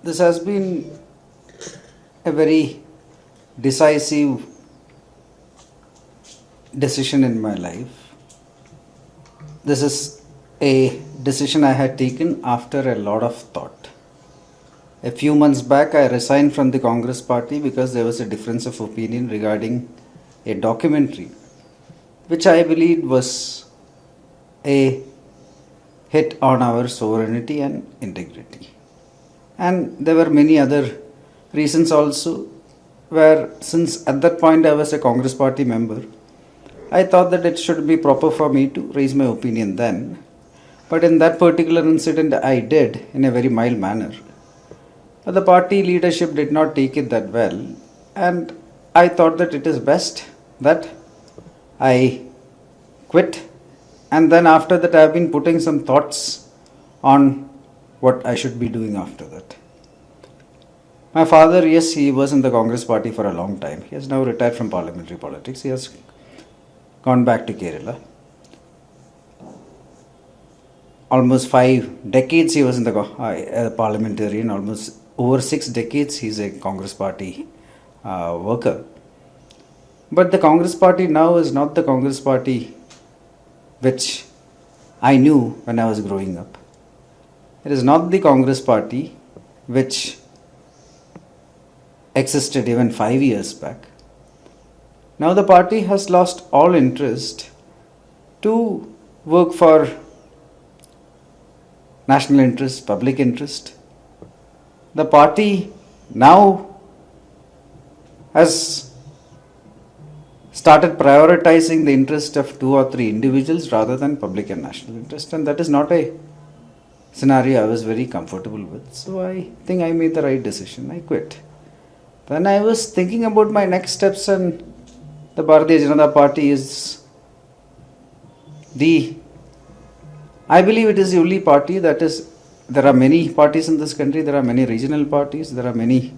This has been a very decisive decision in my life. This is a decision I had taken after a lot of thought. A few months back, I resigned from the Congress party because there was a difference of opinion regarding a documentary, which I believed was a hit on our sovereignty and integrity. And there were many other reasons also, where since at that point I was a Congress party member, I thought that it should be proper for me to raise my opinion then. But in that particular incident, I did in a very mild manner. But the party leadership did not take it that well, and I thought that it is best that I quit. And then after that, I have been putting some thoughts on what I should be doing after that. My father, yes, he was in the Congress party for a long time. He has now retired from parliamentary politics. He has gone back to Kerala. Almost 5 decades he was in the parliamentarian. Almost over 6 decades he is a Congress party worker. But the Congress party now is not the Congress party which I knew when I was growing up. It is not the Congress party which existed even 5 years back. Now the party has lost all interest to work for national interest, public interest. The party now has started prioritizing the interest of 2 or 3 individuals rather than public and national interest, and that is not a scenario I was very comfortable with. So I think I made the right decision. I quit. Then I was thinking about my next steps, and the Bharatiya Janata Party is I believe it is the only party that is, there are many parties in this country, there are many regional parties, there are many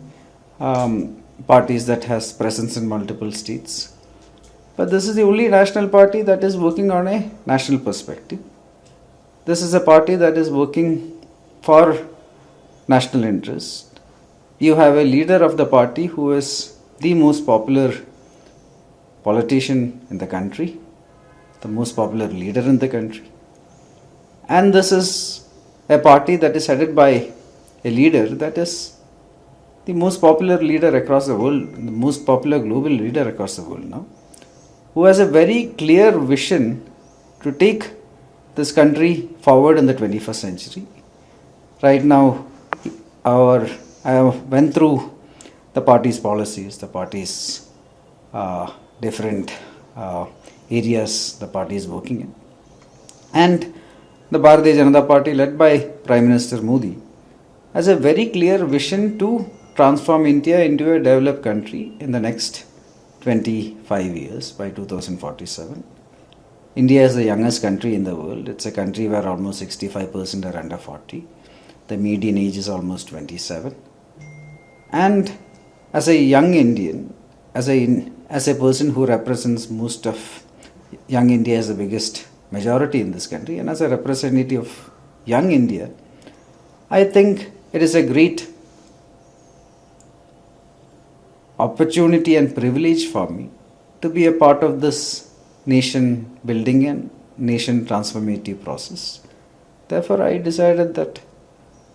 parties that has presence in multiple states. But this is the only national party that is working on a national perspective. This is a party that is working for national interest. You have a leader of the party who is the most popular politician in the country, the most popular leader in the country. And this is a party that is headed by a leader that is the most popular leader across the world, the most popular global leader across the world now, who has a very clear vision to take this country forward in the 21st century. Right now, I went through the party's policies, the party's different areas the party is working in. And the Bharatiya Janata Party, led by Prime Minister Modi, has a very clear vision to transform India into a developed country in the next 25 years by 2047. India is the youngest country in the world. It's a country where almost 65% are under 40. The median age is almost 27. And as a young Indian, as a person who represents most of young India as the biggest majority in this country, and as a representative of young India, I think it is a great opportunity and privilege for me to be a part of this nation building and nation transformative process. Therefore, I decided that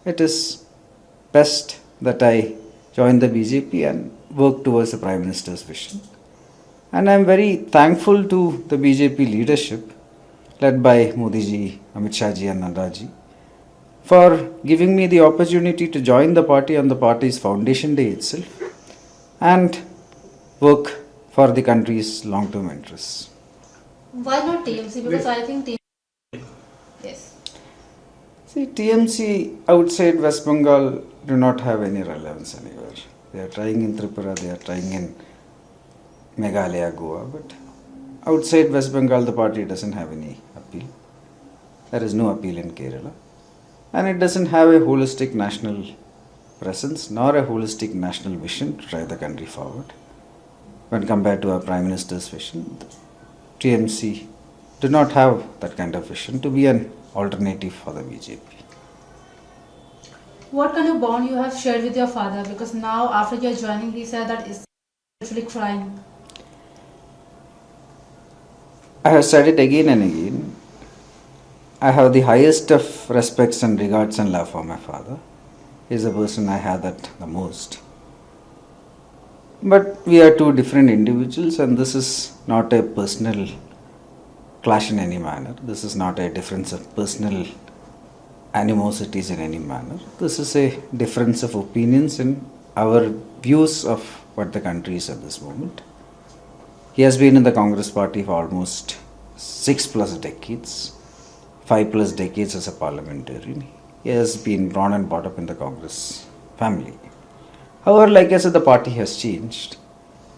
it is best that I join the BJP and work towards the Prime Minister's vision. And I am very thankful to the BJP leadership led by Modi ji, Amit Shah ji and Nadda ji for giving me the opportunity to join the party on the party's foundation day itself and work for the country's long-term interests. Why not TMC? Because I think TMC. Yes. See, TMC outside West Bengal do not have any relevance anywhere. They are trying in Tripura, they are trying in Meghalaya, Goa, but outside West Bengal the party doesn't have any appeal. There is no appeal in Kerala. And it doesn't have a holistic national presence nor a holistic national vision to drive the country forward. When compared to our Prime Minister's vision, TMC do not have that kind of vision to be an alternative for the BJP. What kind of bond you have shared with your father? Because now after you're joining, he said that is literally crying. I have said it again and again. I have the highest of respects and regards and love for my father. He is the person I have that the most. But we are two different individuals, and this is not a personal clash in any manner. This is not a difference of personal animosities in any manner. This is a difference of opinions in our views of what the country is at this moment. He has been in the Congress party for almost 6+ decades, 5+ decades as a parliamentarian. He has been born and brought up in the Congress family. However, like I said, the party has changed.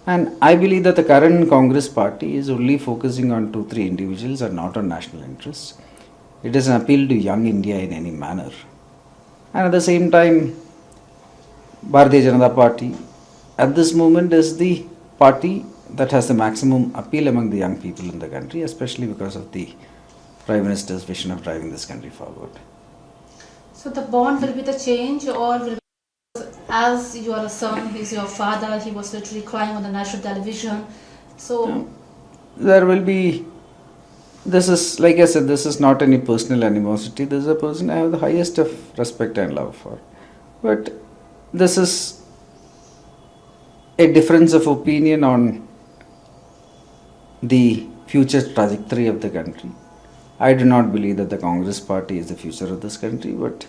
And I believe that the current Congress party is only focusing on 2-3 individuals and not on national interests. It is an appeal to young India in any manner. And at the same time, Bharatiya Janata Party at this moment is the party that has the maximum appeal among the young people in the country, especially because of the Prime Minister's vision of driving this country forward. So the bond will be the change, or will be, as you are a son, he's your father, he was literally crying on the national television. So there will be, this is, like I said, this is not any personal animosity. This is a person I have the highest of respect and love for. But this is a difference of opinion on the future trajectory of the country. I do not believe that the Congress party is the future of this country, but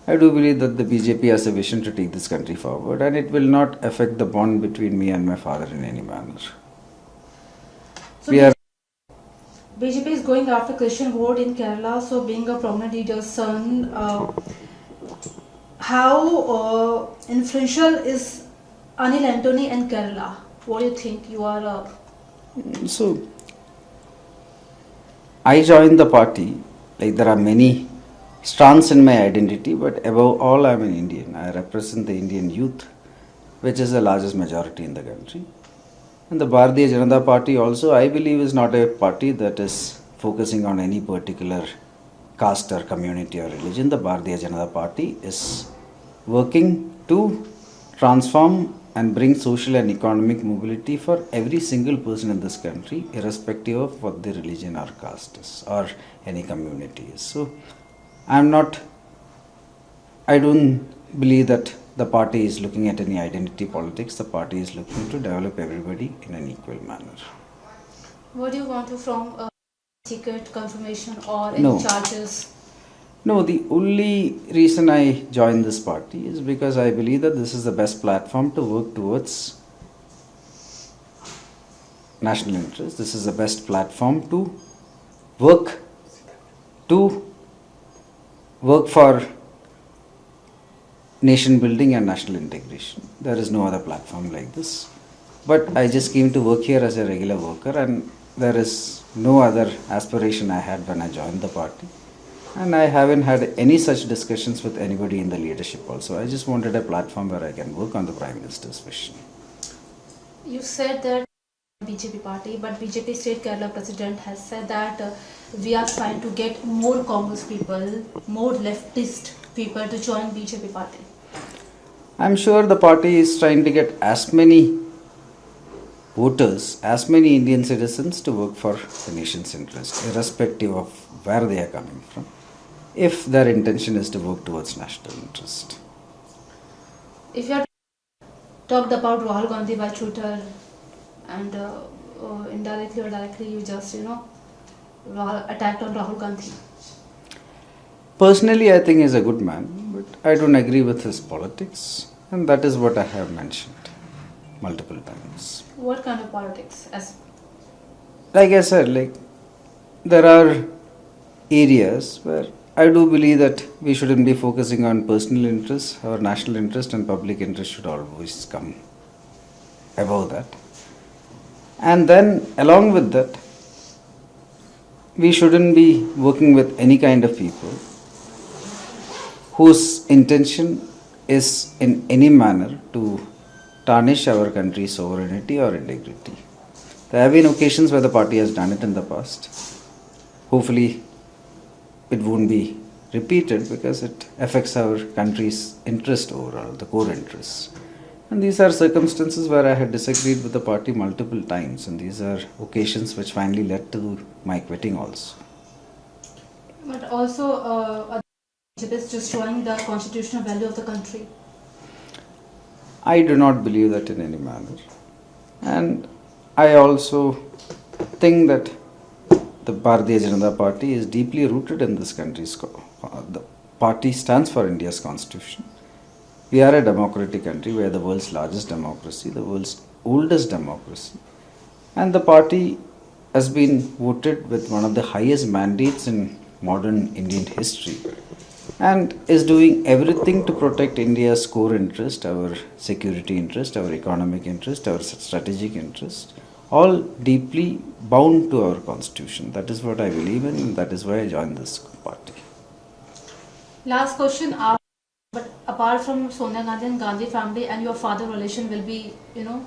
I do believe that the BJP has a vision to take this country forward, and it will not affect the bond between me and my father in any manner. So BJP is going after Christian vote in Kerala. So being a prominent leader's son, how influential is Anil Antony in Kerala? What do you think? You are So I joined the party, like there are many strands in my identity, but above all I am an Indian. I represent the Indian youth, which is the largest majority in the country. And the Bharatiya Janata Party also, I believe, is not a party that is focusing on any particular caste or community or religion. The Bharatiya Janata Party is working to transform and bring social and economic mobility for every single person in this country, irrespective of what their religion or caste is or any community is. So I don't believe that the party is looking at any identity politics. The party is looking to develop everybody in an equal manner. what do you want to from secret confirmation or any No. charges? No, the only reason I joined this party is because I believe that this is the best platform to work towards national interest. This is the best platform to work for nation building and national integration. There is no other platform like this. But I just came to work here as a regular worker, and there is no other aspiration I had when I joined the party. And I haven't had any such discussions with anybody in the leadership also. I just wanted a platform where I can work on the Prime Minister's vision. You said that BJP party, but BJP State Kerala President has said that we are trying to get more Congress people, more leftist people to join BJP party. I'm sure the party is trying to get as many voters, as many Indian citizens to work for the nation's interest, irrespective of where they are coming from, if their intention is to work towards national interest. If you have talked about Rahul Gandhi by Twitter and indirectly or directly you just attacked on Rahul Gandhi. Personally, I think he's a good man, but I don't agree with his politics, and that is what I have mentioned multiple times. What kind of politics? Like I said, there are areas where I do believe that we shouldn't be focusing on personal interest. Our national interest and public interest should always come above that. And then along with that, we shouldn't be working with any kind of people whose intention is in any manner to tarnish our country's sovereignty or integrity. There have been occasions where the party has done it in the past. Hopefully, it won't be repeated because it affects our country's interest overall, the core interests. And these are circumstances where I had disagreed with the party multiple times, and these are occasions which finally led to my quitting also. But also, BJP is destroying the constitutional value of the country. I do not believe that in any manner. And I also think that the Bharatiya Janata Party is deeply rooted in this country's. The party stands for India's constitution. We are a democratic country. We are the world's largest democracy, the world's oldest democracy. And the party has been voted with one of the highest mandates in modern Indian history and is doing everything to protect India's core interest, our security interest, our economic interest, our strategic interest, all deeply bound to our constitution. That is what I believe in, and that is why I joined this party. Last question. But apart from Sonia Gandhi and Gandhi family and your father relation will be, will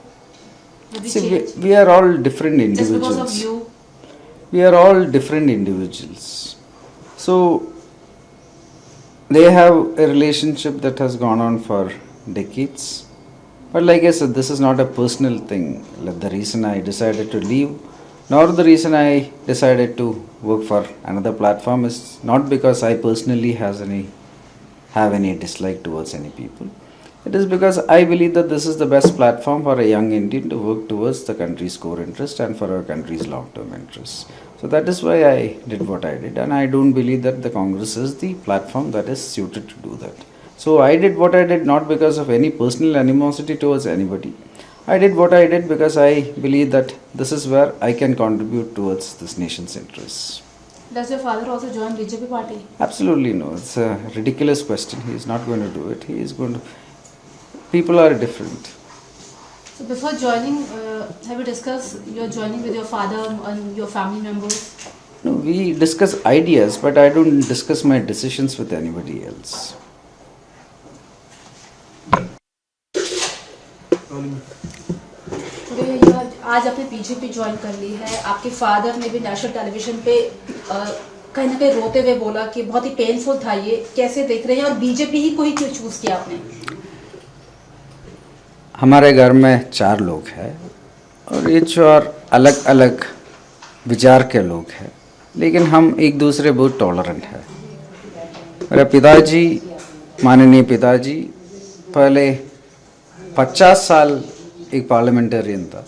be changed. We are all different individuals. Just because of you. We are all different individuals. So they have a relationship that has gone on for decades. But like I said, this is not a personal thing. Like the reason I decided to leave, nor the reason I decided to work for another platform is not because I personally have any dislike towards any people. It is because I believe that this is the best platform for a young Indian to work towards the country's core interest and for our country's long-term interests. So that is why I did what I did, and I don't believe that the Congress is the platform that is suited to do that. So I did what I did not because of any personal animosity towards anybody. I did what I did because I believe that this is where I can contribute towards this nation's interests. Does your father also join BJP party? Absolutely no. It's a ridiculous question. He is not going to do it. He is going to. People are different. So before joining, have you discussed your joining with your father and your family members? No, we discuss ideas, but I don't discuss my decisions with anybody else. आज आपने BJP join कर ली है. आपके father ने भी national television पे कहीं ना कहीं रोते हुए बोला कि बहुत ही पेनफुल था. ये कैसे देख रहे हैं और बीजेपी ही को ही क्यों चूज किया आपने? हमारे घर में 4 लोग हैं और ये 4 अलग अलग विचार के लोग हैं, लेकिन हम एक दूसरे बहुत टॉलरेंट हैं. मेरे पिताजी, माननीय पिताजी, पहले 50 साल एक पार्लियामेंटेरियन था.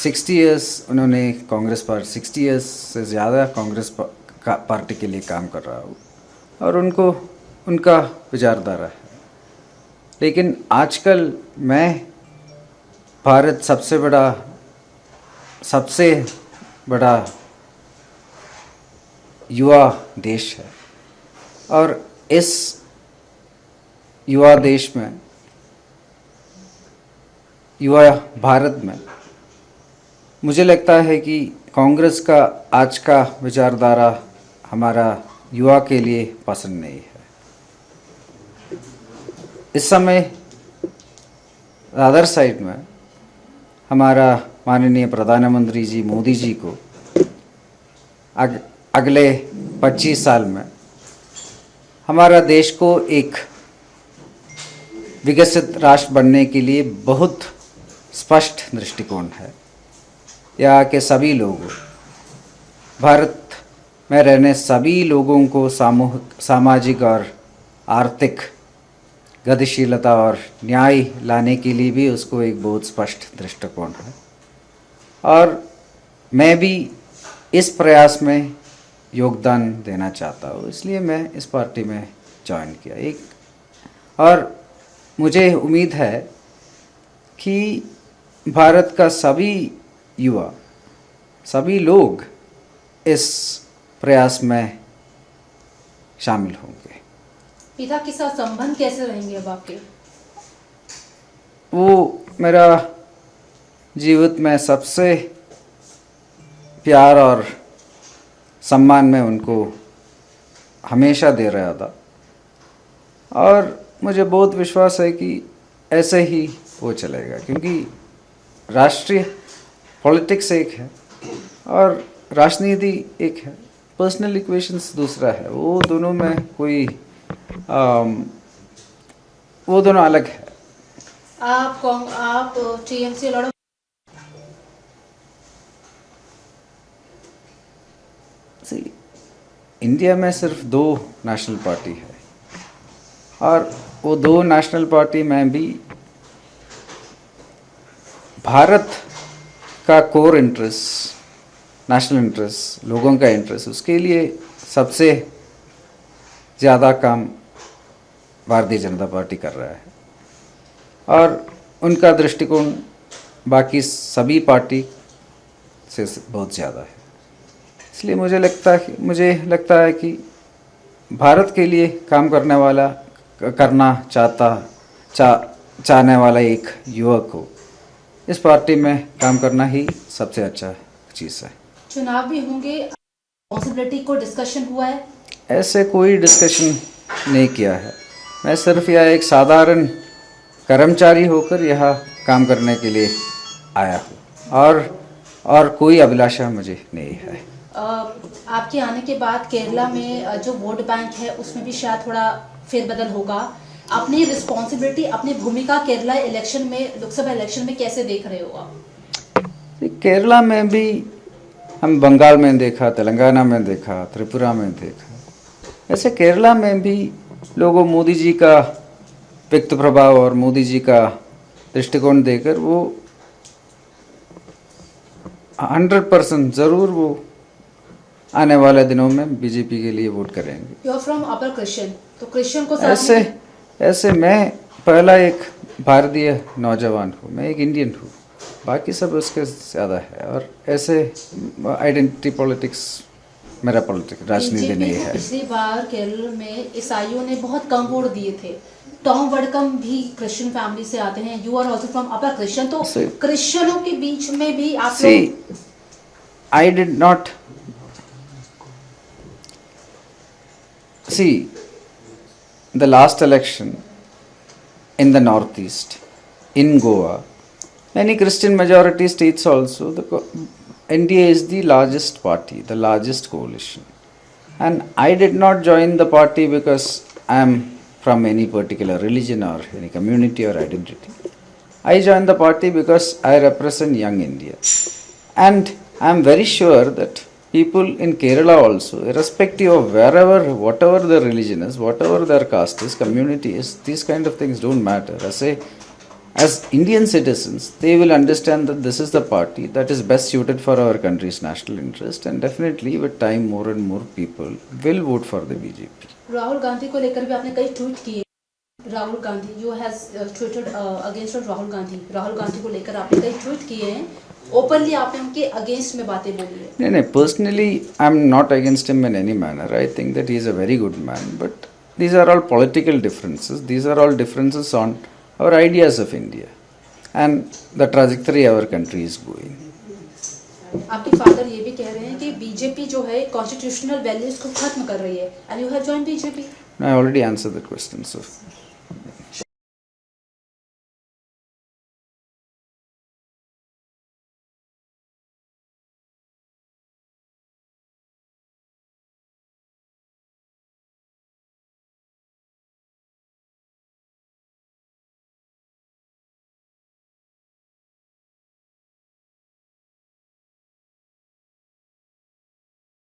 60 इयर्स उन्होंने कांग्रेस पार्टी 60 इयर्स से ज़्यादा कांग्रेस पार्टी के लिए काम कर रहा हूँ और उनका विचारधारा है. लेकिन आजकल मैं भारत सबसे बड़ा युवा देश है और इस युवा देश में, युवा भारत में मुझे लगता है कि कांग्रेस का आज का विचारधारा हमारा युवा के लिए पसंद नहीं है. इस समय अदर साइड में हमारा माननीय प्रधानमंत्री जी मोदी जी को अगले 25 साल में हमारा देश को एक विकसित राष्ट्र बनने के लिए बहुत स्पष्ट दृष्टिकोण है. यहाँ के सभी लोगों, भारत में रहने सभी लोगों को सामाजिक और आर्थिक गतिशीलता और न्याय लाने के लिए भी उसको एक बहुत स्पष्ट दृष्टिकोण है और मैं भी इस प्रयास में योगदान देना चाहता हूँ. इसलिए मैं इस पार्टी में ज्वाइन किया. और मुझे उम्मीद है कि भारत का सभी युवा, सभी लोग इस प्रयास में शामिल होंगे. पिता के साथ संबंध कैसे रहेंगे अब आपके? वो मेरा जीवित में सबसे प्यार और सम्मान में उनको हमेशा दे रहा था और मुझे बहुत विश्वास है कि ऐसे ही वो चलेगा, क्योंकि राष्ट्रीय पॉलिटिक्स एक है और राजनीति एक है, पर्सनल इक्वेशंस दूसरा है। वो दोनों में कोई वो दोनों अलग है। आप टीएमसी लड़ो। इंडिया में सिर्फ 2 नेशनल पार्टी है और वो 2 नेशनल पार्टी में भी भारत का कोर इंटरेस्ट, नेशनल इंटरेस्ट, लोगों का इंटरेस्ट, उसके लिए सबसे ज़्यादा काम भारतीय जनता पार्टी कर रहा है और उनका दृष्टिकोण बाकी सभी पार्टी से बहुत ज़्यादा है। इसलिए मुझे लगता है कि भारत के लिए काम करना चाहने वाला एक युवक को इस पार्टी में काम करना ही सबसे अच्छा चीज़ है। चुनाव भी होंगे, पॉसिबिलिटी को डिस्कशन हुआ है? ऐसे कोई डिस्कशन नहीं किया है। मैं सिर्फ यह एक साधारण कर्मचारी होकर यहाँ काम करने के लिए आया हूँ और कोई अभिलाषा मुझे नहीं है। आपके आने के बाद केरला में जो वोट बैंक है उसमें भी शायद थोड़ा फेरबदल होगा। अपनी रिस्पॉन्सिबिलिटी, अपनी भूमिका केरला इलेक्शन में, लोकसभा इलेक्शन में कैसे देख रहे हो आप? केरला में भी हम बंगाल में देखा, तेलंगाना में देखा, त्रिपुरा में देखा। ऐसे केरला में भी लोगों मोदी जी का व्यक्त प्रभाव और मोदी जी का दृष्टिकोण देकर वो 100% ज़रूर वो आने वाले दिनों में बीजेपी के लिए वोट करेंगे। You are from upper Christian, तो क्रिश्चियन को ऐसे मैं पहला एक भारतीय नौजवान हूँ, मैं एक इंडियन हूँ, बाकी सब उसके ज़्यादा है। और ऐसे आइडेंटिटी पॉलिटिक्स मेरा राजनीति नहीं है। पिछली बार केरल में ईसाइयों ने बहुत कम वोट दिए थे। टॉम वडकम भी क्रिश्चियन फैमिली से आते हैं, you are also from upper Christian, तो क्रिश्चियनों के बीच में भी आप लोग। I did not see the last election in the northeast in Goa, many Christian majority states also, the NDA is the largest party, the largest coalition, and I did not join the party because I am from any particular religion or any community or identity. I joined the party because I represent young India, and I am very sure that people in Kerala also, irrespective of whatever their religion is, whatever their caste is, community is, these kind of things don't matter. As Indian citizens, they will understand that this is the party that is best suited for our country's national interest, and definitely with time more and more people will vote for the BJP. Rahul Gandhi को लेकर भी आपने कई tweet किए। Rahul Gandhi, you has tweeted against Rahul Gandhi को लेकर आपने कई ट्वीट किए हैं। ओपनली आपने उनके अगेंस्ट में बातें बोली है। नहीं, personally I am not against him in any manner. I think that he is a very good man, but these are all political differences. These are all differences on our ideas of India and the trajectory our country is going. आपके father ये भी कह रहे हैं कि BJP जो है constitutional values को खत्म कर रही है, and you have joined BJP. I already answered that question, sir.